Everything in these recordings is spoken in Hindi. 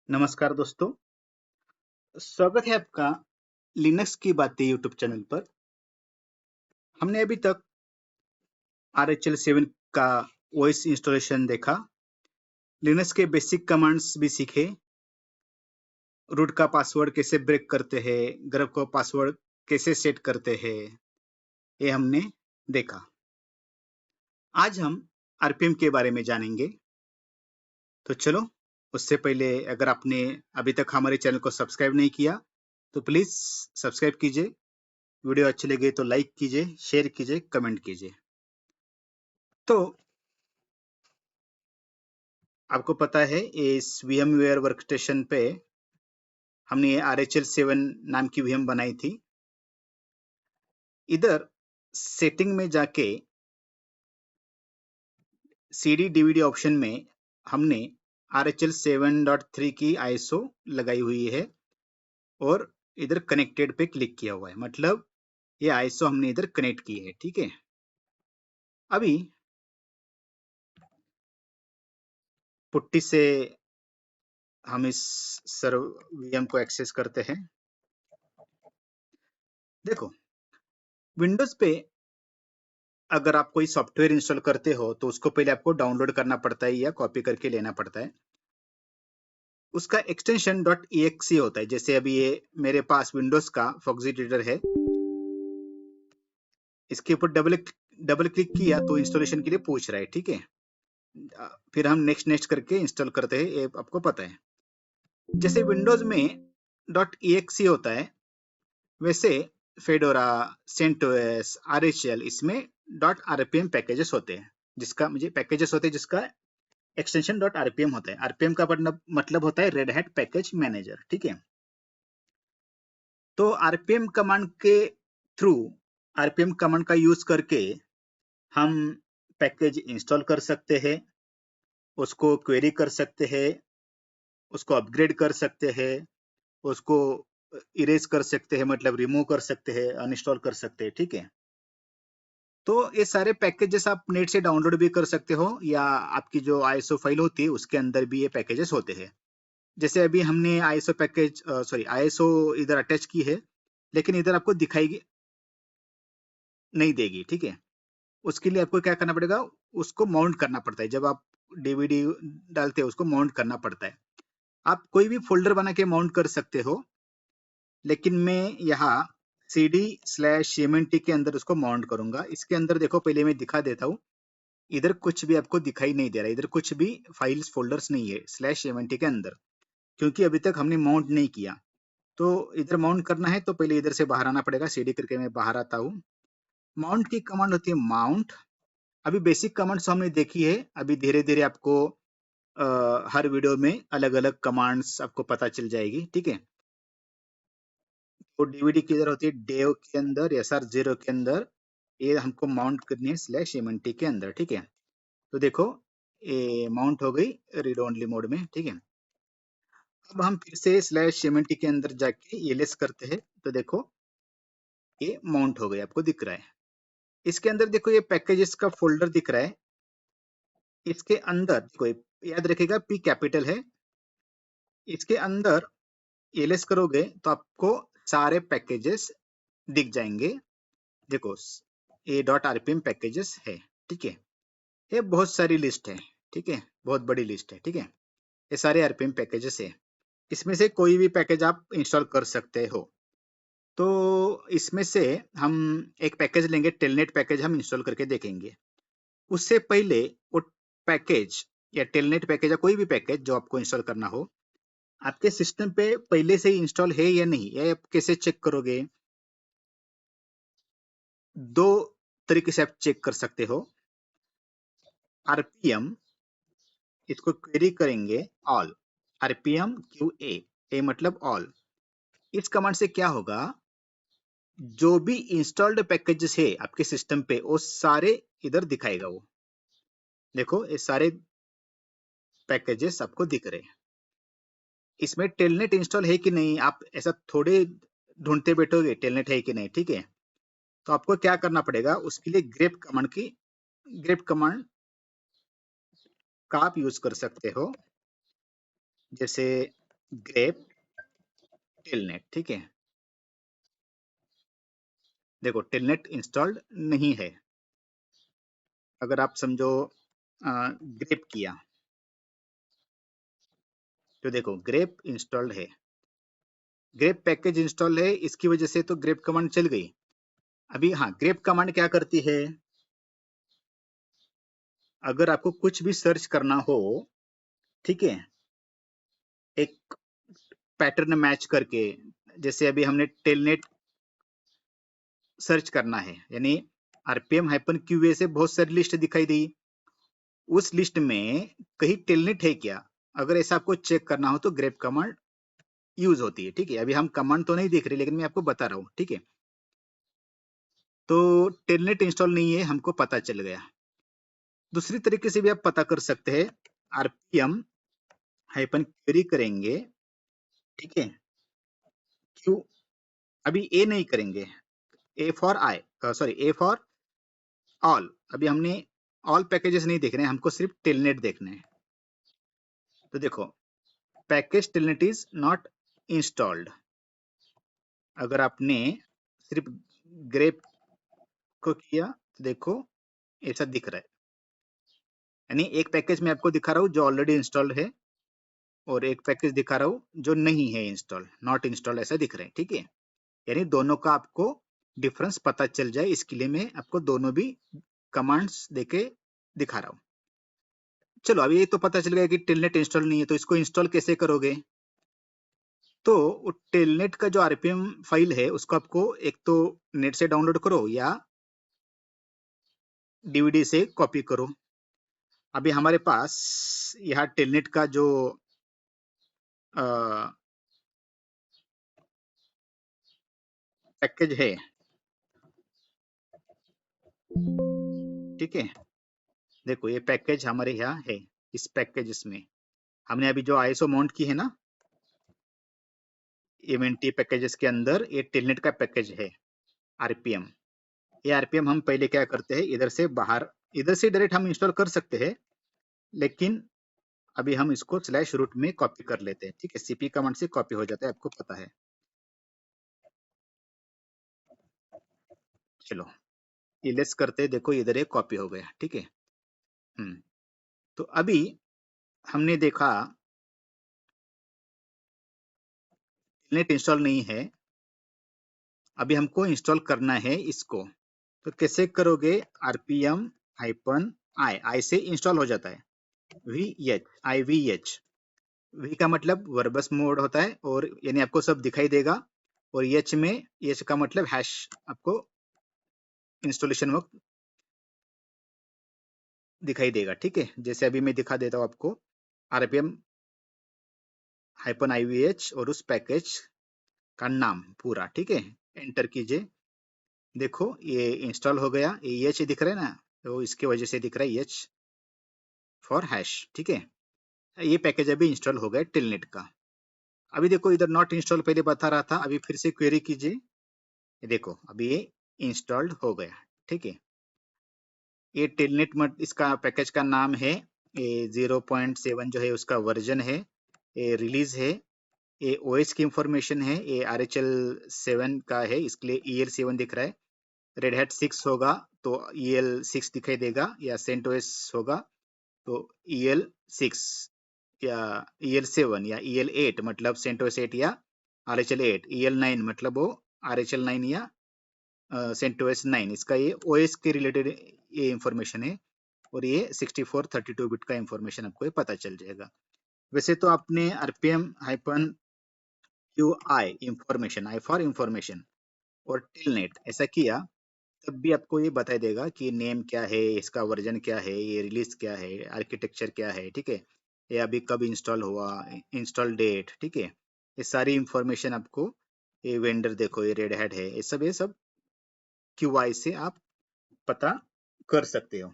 नमस्कार दोस्तों, स्वागत है आपका लिनक्स की बातें यूट्यूब चैनल पर। हमने अभी तक RHEL 7 का ओएस इंस्टॉलेशन देखा, लिनक्स के बेसिक कमांड्स भी सीखे, रूट का पासवर्ड कैसे ब्रेक करते हैं, ग्रुप का पासवर्ड कैसे सेट करते हैं, ये हमने देखा। आज हम आरपीएम के बारे में जानेंगे। तो चलो, उससे पहले अगर आपने अभी तक हमारे चैनल को सब्सक्राइब नहीं किया तो प्लीज सब्सक्राइब कीजिए। वीडियो अच्छी लगे तो लाइक कीजिए, शेयर कीजिए, कमेंट कीजिए। तो आपको पता है इस VMware वर्कस्टेशन पे हमने ये RHEL 7 नाम की VM बनाई थी। इधर सेटिंग में जाके CD DVD ऑप्शन में हमने RHEL 7.3 की ISO लगाई हुई है और इधर कनेक्टेड पे क्लिक किया हुआ है, मतलब ये ISO हमने इधर कनेक्ट की है। ठीक है, अभी पुट्टी से हम इस सर्व VM को एक्सेस करते हैं। देखो, विंडोज पे अगर आप कोई सॉफ्टवेयर इंस्टॉल करते हो तो उसको पहले आपको डाउनलोड करना पड़ता है या कॉपी करके लेना पड़ता है। उसका एक्सटेंशन .exe होता है। जैसे अभी ये मेरे पास विंडोज का फॉक्सी रीडर है, इसके ऊपर डबल क्लिक किया तो इंस्टॉलेशन के लिए पूछ रहा है। ठीक है, फिर हम नेक्स्ट नेक्स्ट करके इंस्टॉल करते हैं, ये आपको पता है। जैसे विंडोज में .exe होता है, वैसे फेडोरा, सेंटोस, RHEL इसमें .rpm पैकेजेस होते हैं, जिसका एक्सटेंशन .rpm होता है। RPM का मतलब होता है रेड हैट पैकेज मैनेजर। ठीक है, तो RPM कमांड के थ्रू, RPM कमांड का यूज करके हम पैकेज इंस्टॉल कर सकते हैं, उसको क्वेरी कर सकते हैं, उसको अपग्रेड कर सकते हैं, उसको इरेज कर सकते हैं, मतलब रिमूव कर सकते हैं, अनइंस्टॉल कर सकते हैं। ठीक है, तो ये सारे पैकेजेस आप नेट से डाउनलोड भी कर सकते हो या आपकी जो ISO फाइल होती है उसके अंदर भी ये पैकेजेस होते हैं। जैसे अभी हमने ISO इधर अटैच की है, लेकिन इधर आपको दिखाई नहीं देगी। ठीक है, उसके लिए आपको क्या करना पड़ेगा, उसको माउंट करना पड़ता है। जब आप DVD डालते हो उसको माउंट करना पड़ता है। आप कोई भी फोल्डर बना के माउंट कर सकते हो, लेकिन मैं यहाँ CD/CMNT के अंदर उसको माउंट करूंगा। इसके अंदर देखो, पहले मैं दिखा देता हूँ। इधर कुछ भी आपको दिखाई नहीं दे रहा, इधर कुछ भी फाइल्स फोल्डर्स नहीं है /CMNT के अंदर, क्योंकि अभी तक हमने माउंट नहीं किया। तो इधर माउंट करना है तो पहले इधर से बाहर आना पड़ेगा। CD करके मैं बाहर आता हूँ। माउंट की कमांड होती है माउंट। अभी बेसिक कमांड्स हमने देखी है, अभी धीरे धीरे आपको हर वीडियो में अलग अलग कमांड्स आपको पता चल जाएगी। ठीक है, तो DVD की इधर होती है डेव के अंदर, SR0 के अंदर, ये हमको माउंट करनी है /MNT के अंदर। ठीक है, तो देखो ये माउंट हो गई रीड ओनली मोड में। ठीक है, अब हम फिर से /MNT के अंदर जाके ELS करते हैं, तो देखो ये माउंट हो गई, आपको दिख रहा है। इसके अंदर देखो ये पैकेजेस का फोल्डर दिख रहा है। इसके अंदर देखो, याद रखिएगा P कैपिटल है। इसके अंदर ELS करोगे तो आपको सारे पैकेजेस दिख जाएंगे। देखो ये .rpm पैकेजेस है। ठीक है, ये बहुत सारी लिस्ट है। ठीक है, बहुत बड़ी लिस्ट है। ठीक है, ये सारे RPM पैकेजेस है। इसमें से कोई भी पैकेज आप इंस्टॉल कर सकते हो। तो इसमें से हम एक पैकेज लेंगे, टेलनेट पैकेज हम इंस्टॉल करके देखेंगे। उससे पहले वो पैकेज या टेलनेट पैकेज या कोई भी पैकेज जो आपको इंस्टॉल करना हो, आपके सिस्टम पे पहले से ही इंस्टॉल है या नहीं, या आप कैसे चेक करोगे? दो तरीके से आप चेक कर सकते हो। RPM, इसको क्वेरी करेंगे ऑल, RPM QA, ए मतलब ऑल। इस कमांड से क्या होगा, जो भी इंस्टॉल्ड पैकेजेस है आपके सिस्टम पे वो सारे इधर दिखाएगा। वो देखो ये सारे पैकेजेस आपको दिख रहे हैं। इसमें टेलनेट इंस्टॉल है कि नहीं, आप ऐसा थोड़े ढूंढते बैठोगे टेलनेट है कि नहीं। ठीक है, तो आपको क्या करना पड़ेगा, उसके लिए ग्रेप कमांड का आप यूज कर सकते हो। जैसे ग्रेप टेलनेट, ठीक है। देखो टेलनेट इंस्टॉल्ड नहीं है। अगर आप समझो ग्रेप किया तो देखो ग्रेप इंस्टॉल्ड है, ग्रेप पैकेज इंस्टॉल है, इसकी वजह से तो ग्रेप कमांड चल गई। अभी हाँ, ग्रेप कमांड क्या करती है, अगर आपको कुछ भी सर्च करना हो, ठीक है, एक पैटर्न मैच करके, जैसे अभी हमने टेलनेट सर्च करना है, यानी आरपीएम हाइपन क्यूए से बहुत सारी लिस्ट दिखाई दी, उस लिस्ट में कहीं टेलनेट है क्या, अगर ऐसा आपको चेक करना हो तो ग्रेप कमांड यूज होती है, ठीक है। अभी हम कमांड तो नहीं देख रहे, लेकिन मैं आपको बता रहा हूँ, ठीक है। तो टेलनेट इंस्टॉल नहीं है, हमको पता चल गया। दूसरी तरीके से भी आप पता कर सकते हैं, आरपीएम हाइपन क्वेरी करेंगे, ठीक है, क्यू, अभी ए नहीं करेंगे, A for I, sorry A for all, अभी हमने ऑल पैकेजेस नहीं देख रहे हैं, हमको सिर्फ टेलनेट देखना है। तो देखो package telnet is not installed, अगर आपने सिर्फ ग्रेप को किया तो देखो ऐसा दिख रहा है, यानी एक पैकेज मैं आपको दिखा रहा हूँ जो ऑलरेडी इंस्टॉल्ड है, और एक पैकेज दिखा रहा हूँ जो नहीं है इंस्टॉल, नॉट इंस्टॉल्ड ऐसा दिख रहा है, ठीक है। यानी दोनों का आपको डिफरेंस पता चल जाए, इसके लिए मैं आपको दोनों भी कमांड्स देके दिखा रहा हूँ। चलो अभी ये तो पता चल गया कि टेलनेट इंस्टॉल नहीं है, तो इसको इंस्टॉल कैसे करोगे। तो टेलनेट का जो आरपीएम फाइल है उसको आपको एक तो नेट से डाउनलोड करो या डीवीडी से कॉपी करो। अभी हमारे पास यहाँ टेलनेट का जो पैकेज है, ठीक है, देखो ये पैकेज हमारे यहाँ है, इस पैकेज में हमने अभी जो आईएसओ माउंट की है ना, इवेंटी पैकेजेस के अंदर ये टेलनेट का पैकेज है आरपीएम। ये आरपीएम हम पहले क्या करते हैं, इधर से बाहर, इधर से डायरेक्ट हम इंस्टॉल कर सकते हैं, लेकिन अभी हम इसको स्लैश रूट में कॉपी कर लेते हैं, ठीक है, सीपी कमांड से कॉपी हो जाता है, आपको पता है। चलो इलेस करते हैं, देखो इधर एक कॉपी हो गया, ठीक है। तो अभी हमने देखा नेट इंस्टॉल नहीं है, अभी हमको इंस्टॉल करना है इसको, तो कैसे करोगे, आरपीएम हाइपन आई, आई से इंस्टॉल हो जाता है, V H I V H, V का मतलब वर्बस मोड होता है, और यानी आपको सब दिखाई देगा, और एच में, एच का मतलब हैश, आपको इंस्टॉलेशन वक्त दिखाई देगा, ठीक है। जैसे अभी मैं दिखा देता हूँ आपको, आरपीएम हाइपन आई वी एच और उस पैकेज का नाम पूरा, ठीक है, एंटर कीजिए। देखो ये इंस्टॉल हो गया, ये एच दिख रहा है ना, तो इसकी वजह से दिख रहा है एच फॉर हैश, ठीक है। ये पैकेज अभी इंस्टॉल हो गया टेलनेट का। अभी देखो इधर नॉट इंस्टॉल पहले बता रहा था, अभी फिर से क्वेरी कीजिए, ये देखो अभी ये इंस्टॉल्ड हो गया, ठीक है। ये टेलनेट मट इसका पैकेज का नाम है, ये 0.7 जो है उसका वर्जन है, ये रिलीज है, ये ओएस की इंफॉर्मेशन है, ये RHL 7 का है, इसके लिए EL 7 दिख रहा है। रेड हैट 6 होगा तो EL 6 दिखाई देगा, या CentOS होगा तो EL 6, या EL 7 या EL 8 मतलब CentOS 8 या RHL 8, EL 9 मतलब वो RHL 9 या CentOS 9, इसका ये OS के रिलेटेड ये इंफॉर्मेशन है, और ये 6432 बिट का इंफॉर्मेशन आपको ये पता चल जाएगा। वैसे तो आपने RPM hyphen Q I information, I for information और टेलनेट ऐसा किया, तब भी आपको ये बता देगा कि नेम क्या है, इसका वर्जन क्या है, ये रिलीज क्या है, आर्किटेक्चर क्या है, ठीक है, ये अभी कब इंस्टॉल हुआ, इंस्टॉल डेट, ठीक है, ये सारी इंफॉर्मेशन आपको, ये वेंडर देखो ये रेड हैट है, ये सब क्यू आई से आप पता कर सकते हो,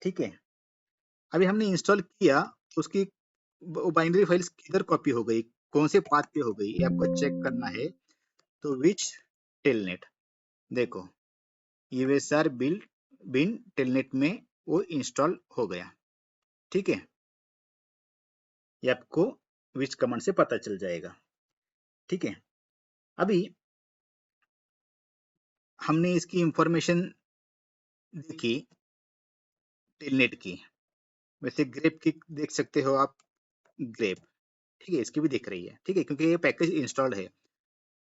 ठीक है। अभी हमने इंस्टॉल किया तो उसकी बाइनरी फाइल्स किधर कॉपी हो गई, कौन से पाथ पे हो गई, ये आपको चेक करना है। तो विच टेलनेट, देखो यूएसआर बिल्ड बिन टेलनेट में वो इंस्टॉल हो गया, ठीक है, ये आपको विच कमांड से पता चल जाएगा। ठीक है, अभी हमने इसकी इंफॉर्मेशन देखी टेलनेट की। वैसे ग्रेप की देख सकते हो आप, ग्रेप, ठीक है, इसकी भी दिख रही है। ठीक है, क्योंकि ये पैकेज इंस्टॉल्ड है।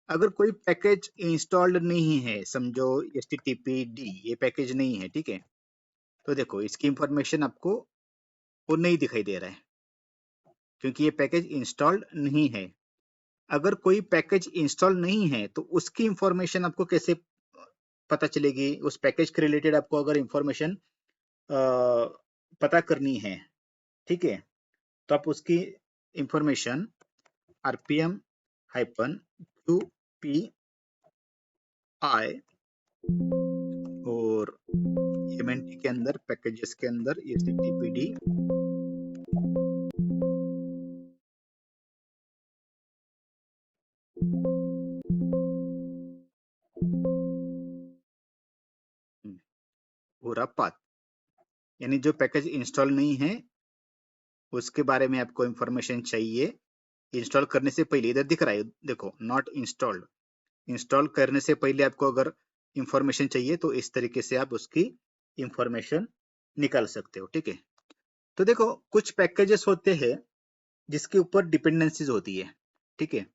अगर कोई पैकेज इंस्टॉल्ड नहीं है, समझो HTTPD ये पैकेज नहीं है, ठीक है, तो देखो इसकी इंफॉर्मेशन आपको वो नहीं दिखाई दे रहा है, क्योंकि ये पैकेज इंस्टॉल्ड नहीं है। अगर कोई पैकेज इंस्टॉल नहीं है तो उसकी इंफॉर्मेशन आपको कैसे पता चलेगी? उस पैकेज के रिलेटेड आपको अगर इंफॉर्मेशन पता करनी है, ठीक है, तो आप उसकी इंफॉर्मेशन RPM -QPI और MNT के अंदर, पैकेजेस के अंदर HTTPD पूरा पाथ, यानी जो पैकेज इंस्टॉल नहीं है उसके बारे में आपको इंफॉर्मेशन चाहिए। इंस्टॉल करने से पहले इधर दिख रहा है, देखो नॉट इंस्टॉल्ड। इंस्टॉल करने से पहले आपको अगर इंफॉर्मेशन चाहिए तो इस तरीके से आप उसकी इंफॉर्मेशन निकाल सकते हो। ठीक है, तो देखो कुछ पैकेजेस होते हैं जिसके ऊपर डिपेंडेंसीज होती है। ठीक है,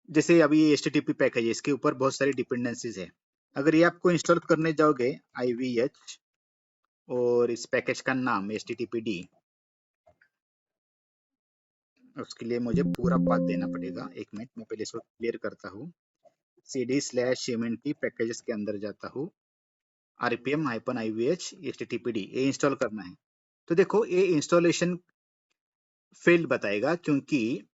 जैसे अभी ये HTTP पैकेज है, इसके ऊपर बहुत सारी डिपेंडेंसीज है। अगर ये आपको इंस्टॉल करने जाओगे IVH और इस पैकेज का नाम HTTPD, उसके लिए मुझे पूरा पाथ देना पड़ेगा। एक मिनट, मैं पहले इसको क्लियर करता हूँ। CD/MNT पैकेजेस के अंदर जाता हूँ, RPM-IVH HTTPD ये इंस्टॉल करना है। तो देखो ये इंस्टॉलेशन फेल्ड बताएगा, क्योंकि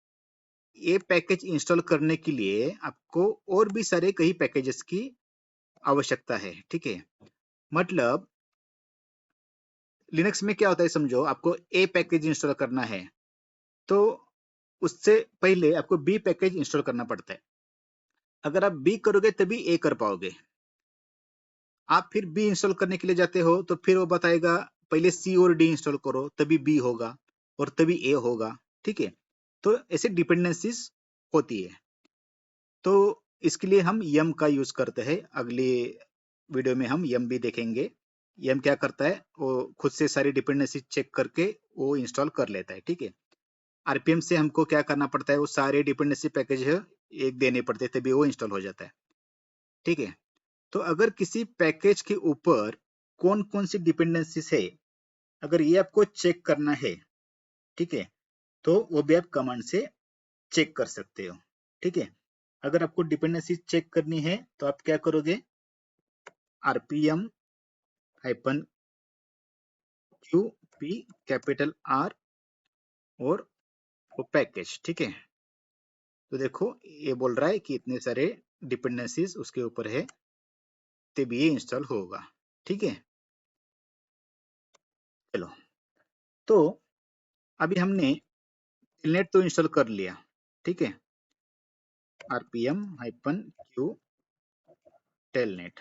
ये पैकेज इंस्टॉल करने के लिए आपको और भी सारे कई पैकेजेस की आवश्यकता है। ठीक है, मतलब लिनक्स में क्या होता है, समझो आपको ए पैकेज इंस्टॉल करना है तो उससे पहले आपको बी पैकेज इंस्टॉल करना पड़ता है। अगर आप बी करोगे तभी ए कर पाओगे। आप फिर बी इंस्टॉल करने के लिए जाते हो तो फिर वो बताएगा पहले सी और डी इंस्टॉल करो तभी बी होगा और तभी ए होगा। ठीक है, तो ऐसे डिपेंडेंसीज होती है। तो इसके लिए हम यम का यूज करते हैं। अगले वीडियो में हम यम भी देखेंगे। यम क्या करता है, वो खुद से सारी डिपेंडेंसी चेक करके वो इंस्टॉल कर लेता है। ठीक है, RPM से हमको क्या करना पड़ता है, वो सारे डिपेंडेंसी पैकेज है एक देने पड़ते हैं तभी वो इंस्टॉल हो जाता है। ठीक है, तो अगर किसी पैकेज के ऊपर कौन कौन सी डिपेंडेंसीज है, अगर ये आपको चेक करना है, ठीक है, तो वो भी आप कमांड से चेक कर सकते हो। ठीक है, अगर आपको डिपेंडेंसी चेक करनी है तो आप क्या करोगे, RPM-QP कैपिटल R और वो पैकेज। ठीक है, तो देखो ये बोल रहा है कि इतने सारे डिपेंडेंसीज उसके ऊपर है तभी ये इंस्टॉल होगा। ठीक है, चलो, तो अभी हमने टेलनेट तो इंस्टॉल कर लिया। ठीक है, RPM-Q टेलनेट,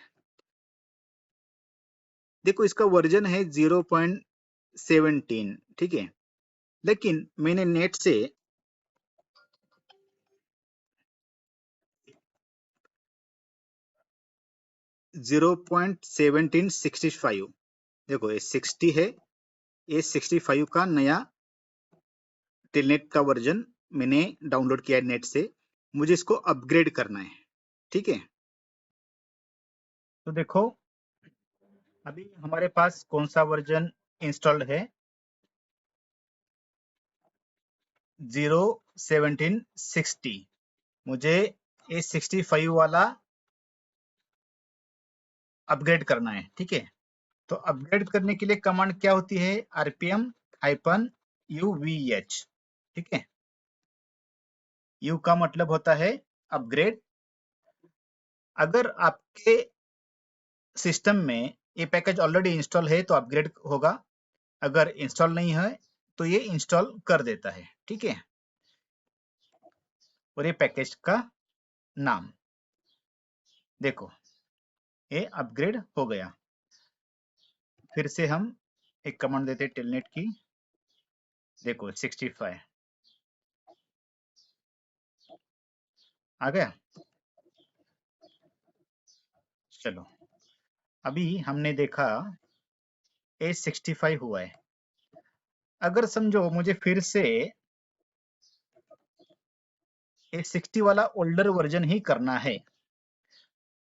देखो इसका वर्जन है 0.17। ठीक है, लेकिन मैंने नेट से 0.1765, देखो ये 60 है, ये 65 का नया टेलनेट का वर्जन मैंने डाउनलोड किया है नेट से। मुझे इसको अपग्रेड करना है। ठीक है, तो देखो अभी हमारे पास कौन सा वर्जन इंस्टॉल्ड है, 0.1760। मुझे ये 65 वाला अपग्रेड करना है। ठीक है, तो अपग्रेड करने के लिए कमांड क्या होती है, RPM-UVH। ठीक है, यू का मतलब होता है अपग्रेड। अगर आपके सिस्टम में ये पैकेज ऑलरेडी इंस्टॉल है तो अपग्रेड होगा, अगर इंस्टॉल नहीं है तो ये इंस्टॉल कर देता है। ठीक है, और ये पैकेज का नाम देखो, ये अपग्रेड हो गया। फिर से हम एक कमांड देते हैं टेलनेट की, देखो 65, आ गया। चलो, अभी हमने देखा A65 हुआ है। अगर समझो मुझे फिर से A60 वाला ओल्डर वर्जन ही करना है,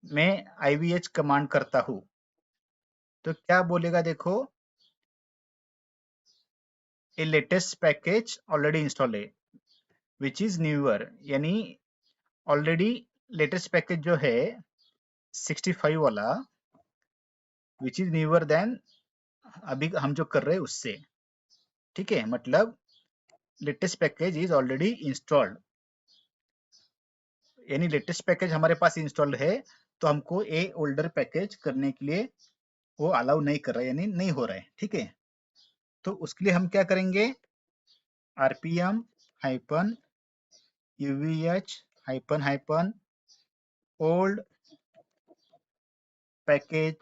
मैं IVH कमांड करता हूं, तो क्या बोलेगा देखो, ए लेटेस्ट पैकेज ऑलरेडी इंस्टॉल है विच इज न्यूअर, यानी ऑलरेडी लेटेस्ट पैकेज जो है 65 वाला विच इज न्यूअर देन अभी हम जो कर रहे हैं उससे। ठीक है, मतलब latest package is already installed, यानी लेटेस्ट पैकेज हमारे पास इंस्टॉल्ड है, तो हमको ए ओल्डर पैकेज करने के लिए वो अलाउ नहीं कर रहा है, यानी नहीं हो रहा है। ठीक है, तो उसके लिए हम क्या करेंगे, rpm hyphen uvh hyphen hyphen old package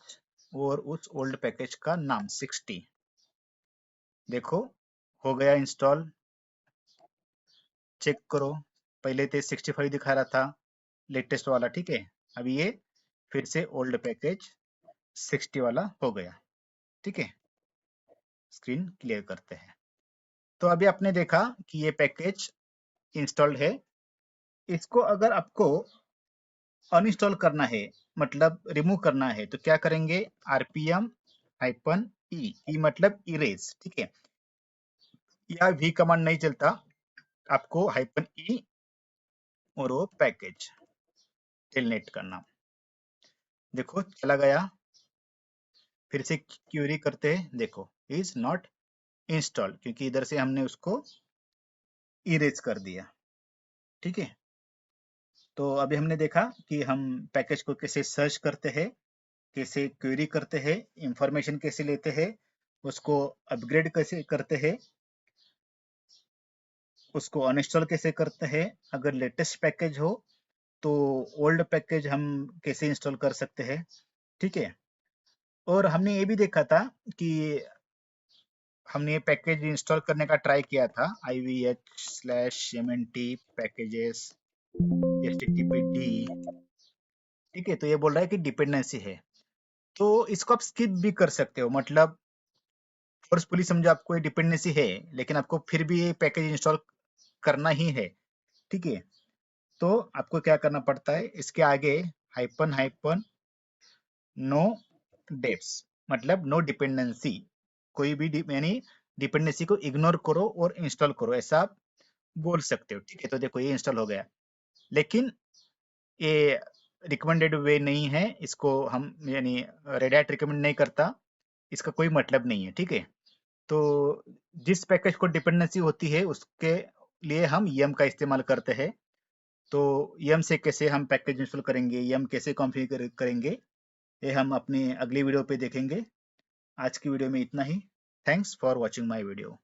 और उस ओल्ड पैकेज का नाम 60। देखो हो गया इंस्टॉल, चेक करो, पहले तो 65 दिखा रहा था लेटेस्ट वाला। ठीक है, अभी ये फिर से ओल्ड पैकेज 60 वाला हो गया। ठीक है, स्क्रीन क्लियर करते हैं। तो अभी आपने देखा कि ये पैकेज इंस्टॉल्ड है। इसको अगर आपको अनइंस्टॉल करना है, मतलब रिमूव करना है, तो क्या करेंगे, rpm हाइपन ई मतलब इरेज। ठीक है, या वी कमांड नहीं चलता, आपको हाइपन ई और वो पैकेज टेलनेट करना। देखो चला गया, फिर से क्यूरी करते हैं, देखो इज नॉट इंस्टॉल, क्योंकि इधर से हमने उसको इरेज कर दिया। ठीक है, तो अभी हमने देखा कि हम पैकेज को कैसे सर्च करते हैं, कैसे क्वेरी करते हैं, इंफॉर्मेशन कैसे लेते हैं, उसको अपग्रेड कैसे करते हैं, उसको अनइंस्टॉल कैसे करते हैं, अगर लेटेस्ट पैकेज हो तो ओल्ड पैकेज हम कैसे इंस्टॉल कर सकते हैं। ठीक है, और हमने ये भी देखा था कि हमने ये पैकेज इंस्टॉल करने का ट्राई किया था, IVH/MNT पैकेजेस HTTPD। ठीक है, तो ये बोल रहा है कि डिपेंडेंसी है, तो इसको आप स्किप भी कर सकते हो, मतलब फोर्सफुली समझो आपको ये डिपेंडेंसी है, लेकिन आपको फिर भी ये पैकेज इंस्टॉल करना ही है। ठीक है, तो आपको क्या करना पड़ता है, इसके आगे हाइपन हाइपन नो डेप्स, मतलब नो डिपेंडेंसी, कोई भी यानी डिपेंडेंसी को इग्नोर करो और इंस्टॉल करो, ऐसा आप बोल सकते हो। ठीक है, तो देखो ये इंस्टॉल हो गया, लेकिन ये रिकमेंडेड वे नहीं है, इसको हम यानी रेड हैट रिकमेंड नहीं करता, इसका कोई मतलब नहीं है। ठीक है, तो जिस पैकेज को डिपेंडेंसी होती है उसके लिए हम यम का इस्तेमाल करते हैं। तो यम से कैसे हम पैकेज इंस्टॉल करेंगे, यम कैसे कॉन्फ़िगर करेंगे, ये हम अपनी अगली वीडियो पे देखेंगे। आज की वीडियो में इतना ही। Thanks for watching my video.